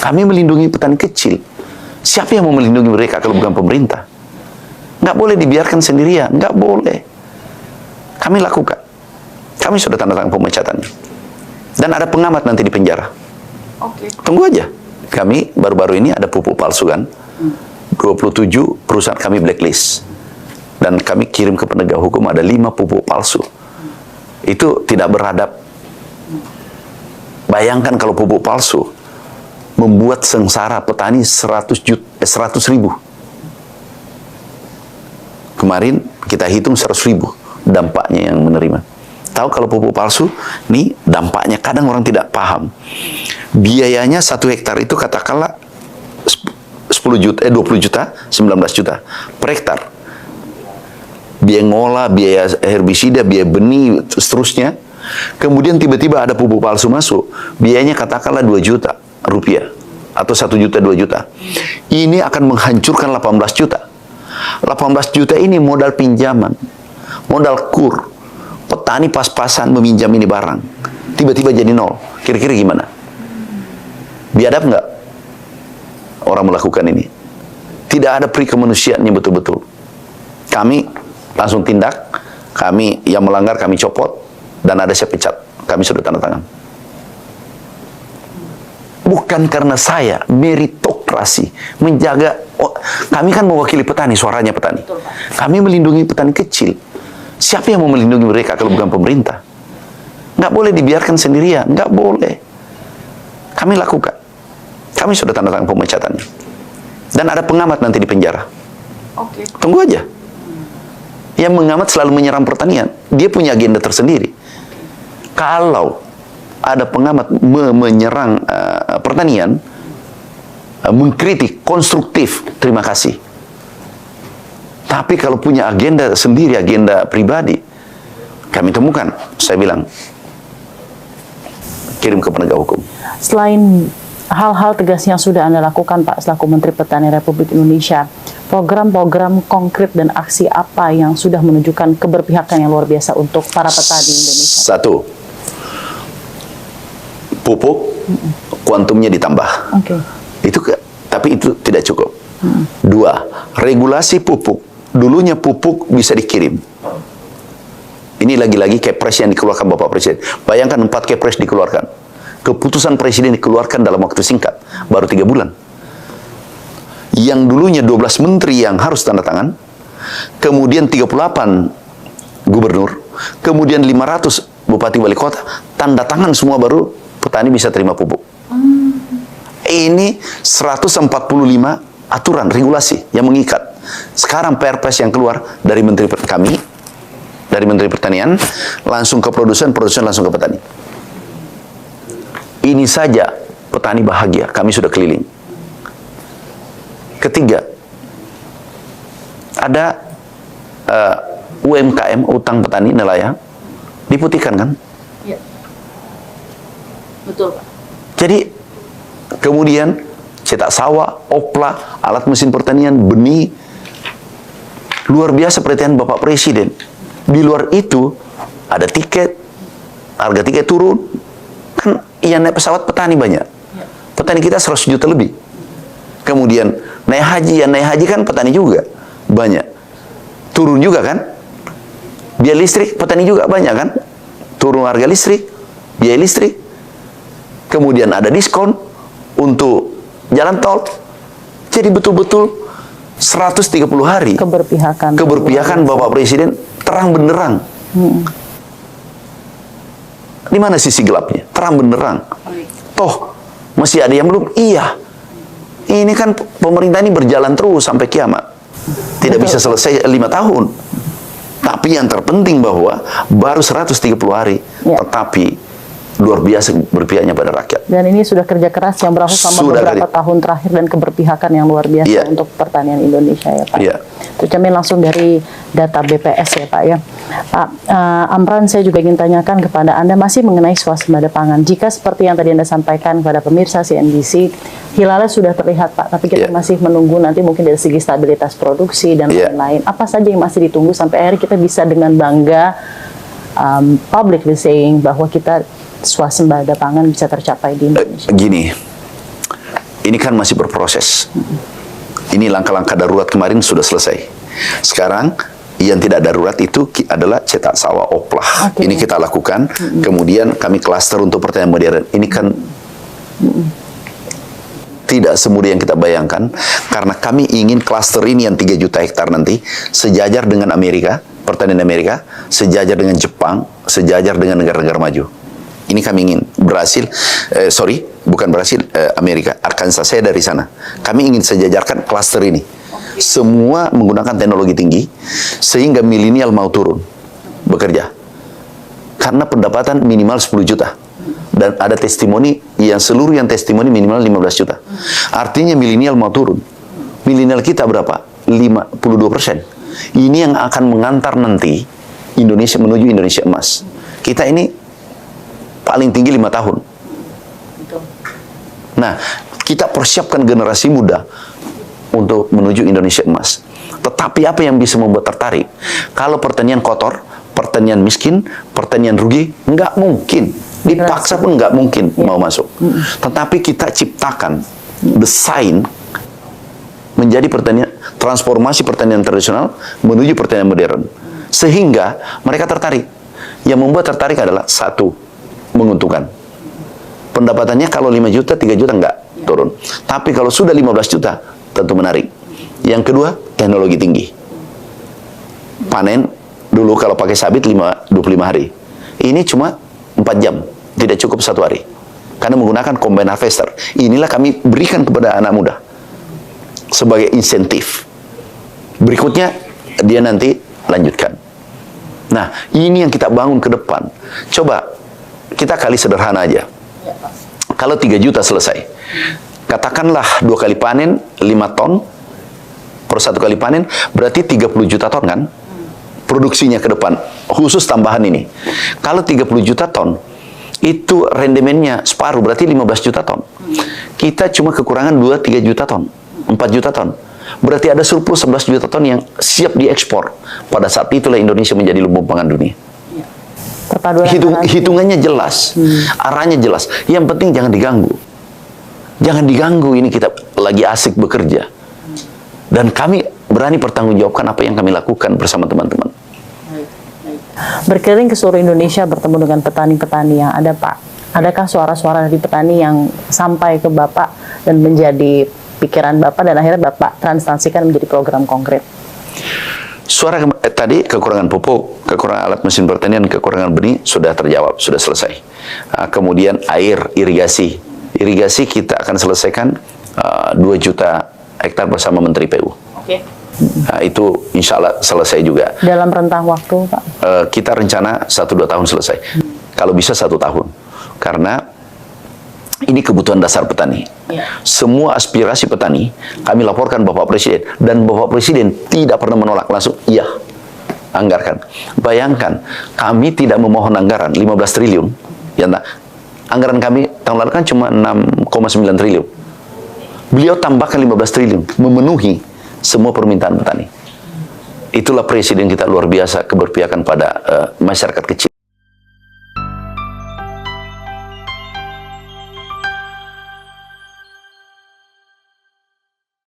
Kami melindungi petani kecil. Siapa yang mau melindungi mereka kalau bukan pemerintah? Nggak boleh dibiarkan sendirian, nggak boleh. Kami lakukan. Kami sudah tanda tangan pemecatannya. Dan ada pengamat nanti di penjara. Oke. Tunggu aja. Kami baru-baru ini ada pupuk palsu kan. 27 perusahaan kami blacklist. Dan kami kirim ke penegak hukum ada 5 pupuk palsu. Itu tidak beradab. Bayangkan kalau pupuk palsu membuat sengsara petani 100.000. Kemarin kita hitung 100.000 dampaknya yang menerima. Tahu kalau pupuk palsu, nih dampaknya kadang orang tidak paham. Biayanya 1 hektar itu katakanlah 20 juta, 19 juta per hektar. Biaya ngolah, biaya herbisida, biaya benih, seterusnya. Kemudian tiba-tiba ada pupuk palsu masuk, biayanya katakanlah 2 juta rupiah atau 1 juta, 2 juta. Ini akan menghancurkan 18 juta. 18 juta ini modal pinjaman, modal kur. Petani pas-pasan meminjam ini barang, tiba-tiba jadi 0. Kira-kira gimana? Biadab nggak orang melakukan ini? Tidak ada peri kemanusiaannya betul-betul. Kami langsung tindak, kami yang melanggar kami copot, dan ada saya pecat. Kami sudah tanda tangan. Bukan karena saya, meritokrasi, menjaga, kami kan mewakili petani, suaranya petani. Kami melindungi petani kecil. Siapa yang mau melindungi mereka kalau bukan pemerintah? Nggak boleh dibiarkan sendirian, nggak boleh. Kami lakukan. Kami sudah tanda tangan pemecatannya. Dan ada pengamat nanti di penjara. Oke. Tunggu aja. Yang mengamat selalu menyerang pertanian. Dia punya agenda tersendiri. Kalau ada pengamat menyerang pertanian, mengkritik, konstruktif, terima kasih. Tapi kalau punya agenda sendiri, agenda pribadi, kami temukan, saya bilang, kirim ke penegak hukum. Selain hal-hal tegas yang sudah Anda lakukan, Pak, selaku Menteri Pertanian Republik Indonesia, program-program konkret dan aksi apa yang sudah menunjukkan keberpihakan yang luar biasa untuk para petani Indonesia? 1, pupuk, kuantumnya ditambah. Oke. Tapi itu tidak cukup. 2, regulasi pupuk. Dulunya pupuk bisa dikirim. Ini lagi-lagi kepres yang dikeluarkan Bapak Presiden. Bayangkan 4 kepres dikeluarkan. Keputusan Presiden dikeluarkan dalam waktu singkat. Baru 3 bulan. Yang dulunya 12 menteri yang harus tanda tangan. Kemudian 38 gubernur. Kemudian 500 bupati wali kota. Tanda tangan semua baru petani bisa terima pupuk. Ini 145 aturan, regulasi yang mengikat. Sekarang Perpres yang keluar dari Menteri kami, dari Menteri Pertanian, langsung ke produsen, produsen langsung ke petani. Ini saja petani bahagia, kami sudah keliling. Ketiga, ada UMKM, utang petani, nelayan, diputihkan kan? Iya. Betul, Pak. Jadi, kemudian cetak sawah, opla, alat mesin pertanian, benih, luar biasa perhatian Bapak Presiden. Di luar itu, ada tiket, harga tiket turun. Kan yang naik pesawat petani banyak. Petani kita 100 juta lebih. Kemudian naik haji, yang naik haji kan petani juga banyak. Turun juga kan? Biaya listrik, petani juga banyak kan? Turun harga listrik, biaya listrik. Kemudian ada diskon untuk jalan tol. Jadi betul-betul 130 hari keberpihakan Bapak Presiden terang benderang. Di mana sisi gelapnya? Terang benderang. Toh masih ada yang belum. Iya, ini kan pemerintah ini berjalan terus sampai kiamat. Tidak bisa selesai 5 tahun. Tapi yang terpenting bahwa baru 130 hari, tetapi luar biasa berpihaknya pada rakyat. Dan ini sudah kerja keras yang berlangsung selama beberapa tahun terakhir dan keberpihakan yang luar biasa untuk pertanian Indonesia ya Pak. Tercermin langsung dari data BPS ya Pak ya. Pak Amran, saya juga ingin tanyakan kepada Anda masih mengenai swasembada pangan. Jika seperti yang tadi Anda sampaikan kepada pemirsa CNBC, hilalnya sudah terlihat Pak, tapi kita masih menunggu nanti mungkin dari segi stabilitas produksi dan lain-lain. Apa saja yang masih ditunggu sampai akhirnya kita bisa dengan bangga publicly saying bahwa kita swasembada pangan bisa tercapai di Indonesia? Gini, ini kan masih berproses. Ini langkah-langkah darurat kemarin sudah selesai. Sekarang yang tidak darurat itu adalah cetak sawah oplah. Ini kita lakukan. Kemudian kami klaster untuk pertanian modern. Ini kan tidak semudah yang kita bayangkan, karena kami ingin klaster ini yang 3 juta hektar nanti sejajar dengan Amerika, pertanian Amerika, sejajar dengan Jepang, sejajar dengan negara-negara maju. Ini kami ingin Amerika, Arkansas, saya dari sana. Kami ingin sejajarkan klaster ini. Semua menggunakan teknologi tinggi, sehingga milenial mau turun bekerja. Karena pendapatan minimal 10 juta. Dan ada testimoni yang seluruh yang testimoni minimal 15 juta. Artinya milenial mau turun. Milenial kita berapa? 52%. Ini yang akan mengantar nanti Indonesia menuju Indonesia emas. Kita ini paling tinggi 5 tahun. Nah, kita persiapkan generasi muda untuk menuju Indonesia emas. Tetapi apa yang bisa membuat tertarik? Kalau pertanian kotor, pertanian miskin, pertanian rugi, nggak mungkin. Dipaksa pun nggak mungkin mau masuk. Tetapi kita ciptakan desain menjadi pertanian, transformasi pertanian tradisional menuju pertanian modern, sehingga mereka tertarik. Yang membuat tertarik adalah satu, menguntungkan. Pendapatannya kalau 5 juta, 3 juta nggak turun. Tapi kalau sudah 15 juta, tentu menarik. Yang kedua, teknologi tinggi. Panen dulu kalau pakai sabit 25 hari. Ini cuma 4 jam. Tidak cukup 1 hari. Karena menggunakan combine harvester. Inilah kami berikan kepada anak muda sebagai insentif. Berikutnya, dia nanti lanjutkan. Nah, ini yang kita bangun ke depan. Coba, kita kali sederhana aja. Kalau 3 juta selesai. Katakanlah 2 kali panen, 5 ton. Per 1 kali panen, berarti 30 juta ton kan? Produksinya ke depan. Khusus tambahan ini. Kalau 30 juta ton, itu rendemennya separuh, berarti 15 juta ton. Kita cuma kekurangan 2-3 juta ton, 4 juta ton. Berarti ada surplus 11 juta ton yang siap diekspor. Pada saat itulah Indonesia menjadi lumbung pangan dunia. Hitungannya jelas, arahnya jelas. Yang penting jangan diganggu. Jangan diganggu, ini kita lagi asik bekerja. Dan kami berani pertanggungjawabkan apa yang kami lakukan bersama teman-teman. Berkeliling ke seluruh Indonesia bertemu dengan petani-petani yang ada, Pak. Adakah suara-suara dari petani yang sampai ke Bapak dan menjadi pikiran Bapak dan akhirnya Bapak transformasikan menjadi program konkret? Suara tadi kekurangan pupuk, kekurangan alat mesin pertanian, kekurangan benih sudah terjawab, sudah selesai. Kemudian air, irigasi. Irigasi kita akan selesaikan 2 juta hektar bersama Menteri PU. Nah, itu insya Allah selesai juga. Dalam rentang waktu, Pak? Kita rencana 1-2 tahun selesai. Kalau bisa 1 tahun. Karena ini kebutuhan dasar petani. Semua aspirasi petani kami laporkan Bapak Presiden. Dan Bapak Presiden tidak pernah menolak. Langsung, iya, anggarkan. Bayangkan, kami tidak memohon anggaran 15 triliun. Ya, nah, anggaran kami tahun lalu kan cuma 6,9 triliun. Beliau tambahkan 15 triliun. Memenuhi semua permintaan petani. Itulah presiden kita luar biasa, keberpihakan pada masyarakat kecil.